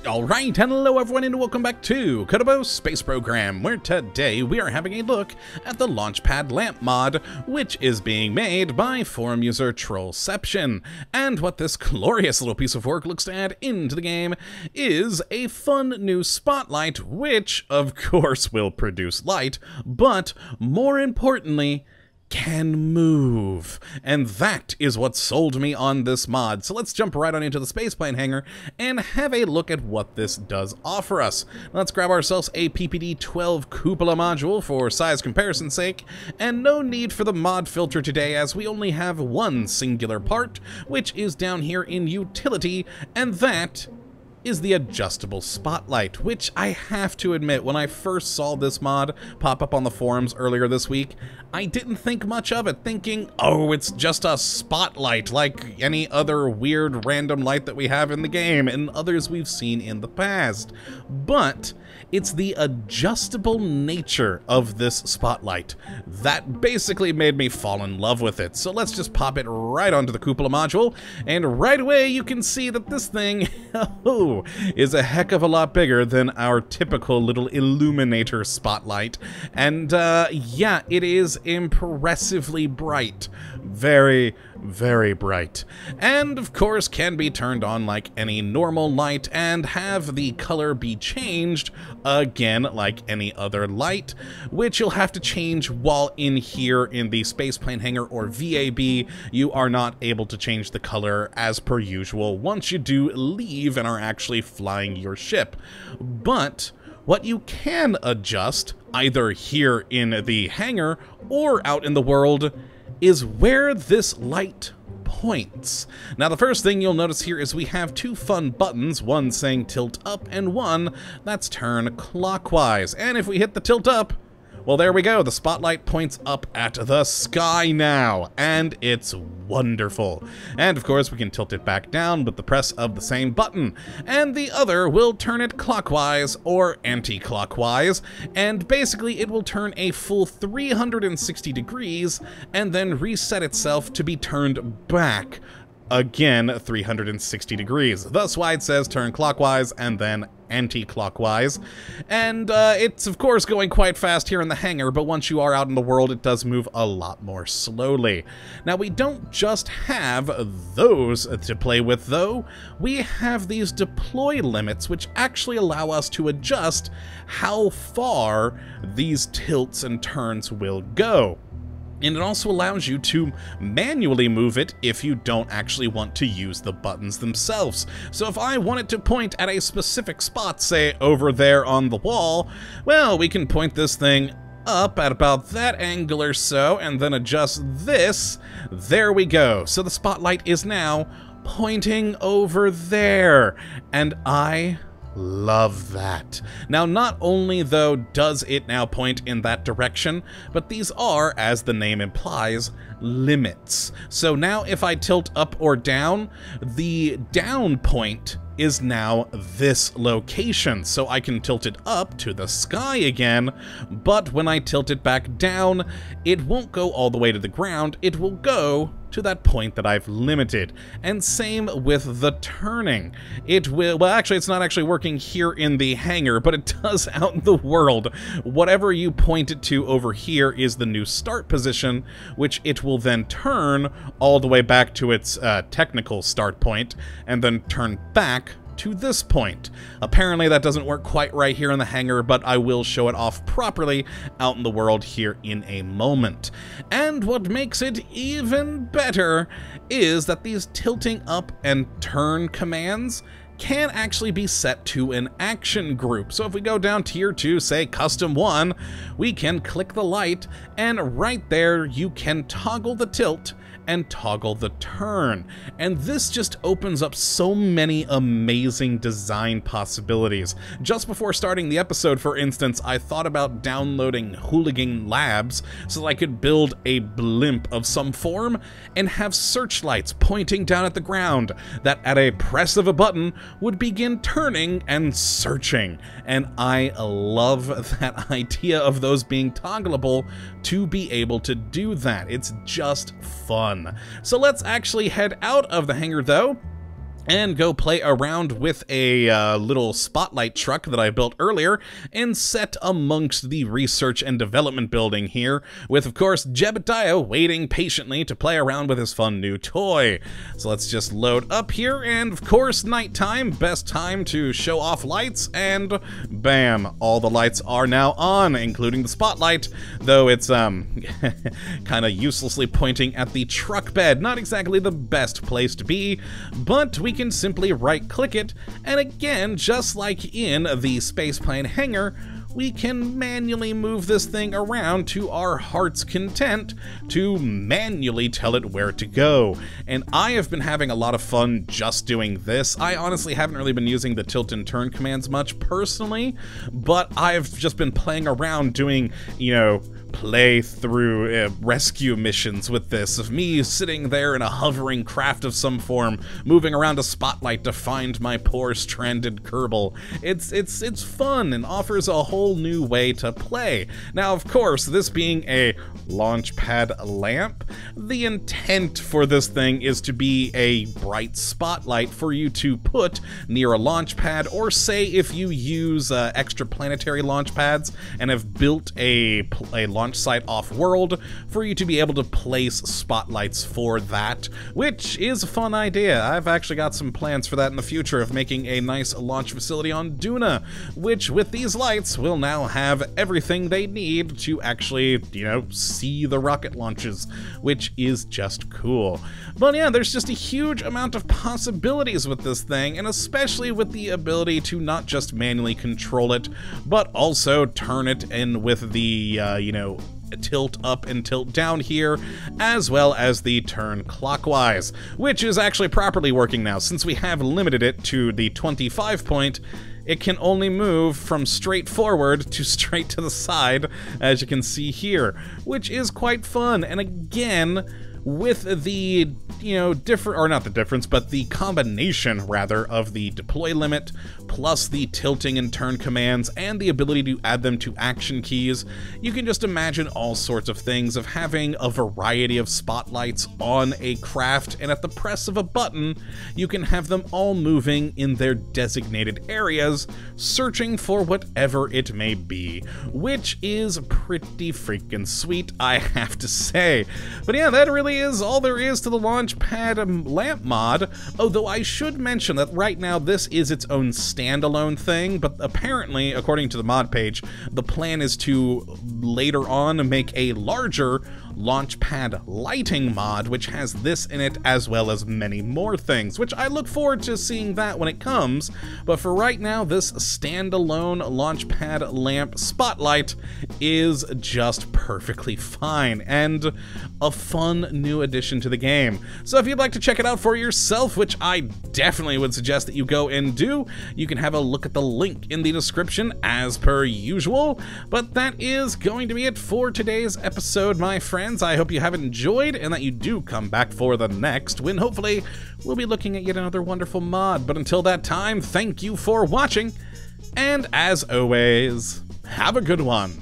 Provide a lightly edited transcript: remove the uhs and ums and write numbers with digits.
Alright, hello everyone and welcome back to Kottabos Space Program, where today we are having a look at the Launchpad Lamp mod, which is being made by forum user Trollception. And what this glorious little piece of work looks to add into the game is a fun new spotlight, which of course will produce light, but more importantly, can move. And that is what sold me on this mod. So let's jump right on into the spaceplane hangar and have a look at what this does offer us. Let's grab ourselves a PPD-12 cupola module for size comparison's sake, and no need for the mod filter today as we only have one singular part, which is down here in utility, and that is the adjustable spotlight, which I have to admit, when I first saw this mod pop up on the forums earlier this week, I didn't think much of it, thinking, oh, it's just a spotlight like any other weird random light that we have in the game and others we've seen in the past. But it's the adjustable nature of this spotlight that basically made me fall in love with it. So let's just pop it right onto the cupola module, and right away you can see that this thing is a heck of a lot bigger than our typical little illuminator spotlight. And yeah, it is impressively bright. Very, very bright. And of course can be turned on like any normal light and have the color be changed again like any other light, which you'll have to change while in here in the spaceplane hangar or VAB. You are not able to change the color as per usual once you do leave and are actually flying your ship. But what you can adjust, either here in the hangar or out in the world, is where this light points. Now the first thing you'll notice here is we have two fun buttons, one saying tilt up and one that's turn clockwise. And if we hit the tilt up, well, there we go. The spotlight points up at the sky now, and it's wonderful. And of course, we can tilt it back down with the press of the same button, and the other will turn it clockwise or anti-clockwise, and basically it will turn a full 360 degrees and then reset itself to be turned back again 360 degrees. That's why it says turn clockwise and then anti-clockwise. And it's of course going quite fast here in the hangar, but once you are out in the world it does move a lot more slowly. Now we don't just have those to play with though, we have these deploy limits which actually allow us to adjust how far these tilts and turns will go. And it also allows you to manually move it if you don't actually want to use the buttons themselves. So if I want it to point at a specific spot, say over there on the wall, well, we can point this thing up at about that angle or so, and then adjust this. There we go. So the spotlight is now pointing over there, and I love that. Now, not only though does it now point in that direction, but these are, as the name implies, limits. So now if I tilt up or down, the down point is now this location. So I can tilt it up to the sky again, but when I tilt it back down, it won't go all the way to the ground, it will go to that point that I've limited. And same with the turning. It will, well actually it's not actually working here in the hangar, but it does out in the world. Whatever you point it to over here is the new start position, which it will then turn all the way back to its technical start point, and then turn back to this point. Apparently that doesn't work quite right here in the hangar, but I will show it off properly out in the world here in a moment. And what makes it even better is that these tilting up and turn commands can actually be set to an action group. So if we go down tier 2, say custom 1, we can click the light, and right there you can toggle the tilt and toggle the turn. And this just opens up so many amazing design possibilities. Just before starting the episode, for instance, I thought about downloading Hooligan Labs so that I could build a blimp of some form and have searchlights pointing down at the ground that at a press of a button would begin turning and searching. And I love that idea of those being toggleable to be able to do that. It's just fun. So let's actually head out of the hangar though and go play around with a little spotlight truck that I built earlier and set amongst the research and development building here, with, of course, Jebediah waiting patiently to play around with his fun new toy. So let's just load up here, and of course, nighttime, best time to show off lights, and bam, all the lights are now on, including the spotlight, though it's kind of uselessly pointing at the truck bed. Not exactly the best place to be, but we can simply right-click it, and again, just like in the spaceplane hangar, we can manually move this thing around to our heart's content to manually tell it where to go. And I have been having a lot of fun just doing this. I honestly haven't really been using the tilt and turn commands much personally, but I've just been playing around doing, you know, play through rescue missions with this, of me sitting there in a hovering craft of some form, moving around a spotlight to find my poor stranded Kerbal. It's fun and offers a whole new way to play. Now, of course, this being a launch pad lamp, the intent for this thing is to be a bright spotlight for you to put near a launch pad, or say if you use extra planetary launch pads and have built a launch site off-world, for you to be able to place spotlights for that, which is a fun idea. I've actually got some plans for that in the future, of making a nice launch facility on Duna, which with these lights will now have everything they need to actually, you know, see the rocket launches, which is just cool. But yeah, there's just a huge amount of possibilities with this thing, and especially with the ability to not just manually control it, but also turn it in with the, you know, tilt up and tilt down here, as well as the turn clockwise, which is actually properly working now. Since we have limited it to the 25 point, it can only move from straight forward to straight to the side, as you can see here, which is quite fun. And again, with the, you know, not the difference, but the combination, rather, of the deploy limit, plus the tilting and turn commands, and the ability to add them to action keys, you can just imagine all sorts of things, of having a variety of spotlights on a craft, and at the press of a button, you can have them all moving in their designated areas, searching for whatever it may be, which is pretty freaking sweet, I have to say. But yeah, that really is all there is to the Launchpad lamp mod, although I should mention that right now this is its own standalone thing, but apparently, according to the mod page, the plan is to later on make a larger Launchpad lighting mod, which has this in it as well as many more things, which I look forward to seeing that when it comes. But for right now, this standalone Launchpad lamp spotlight is just perfectly fine and a fun new addition to the game. So if you'd like to check it out for yourself, which I definitely would suggest that you go and do, you can have a look at the link in the description as per usual. But that is going to be it for today's episode, my friends. I hope you have enjoyed and that you do come back for the next, when hopefully we'll be looking at yet another wonderful mod. But until that time, thank you for watching, and as always, have a good one.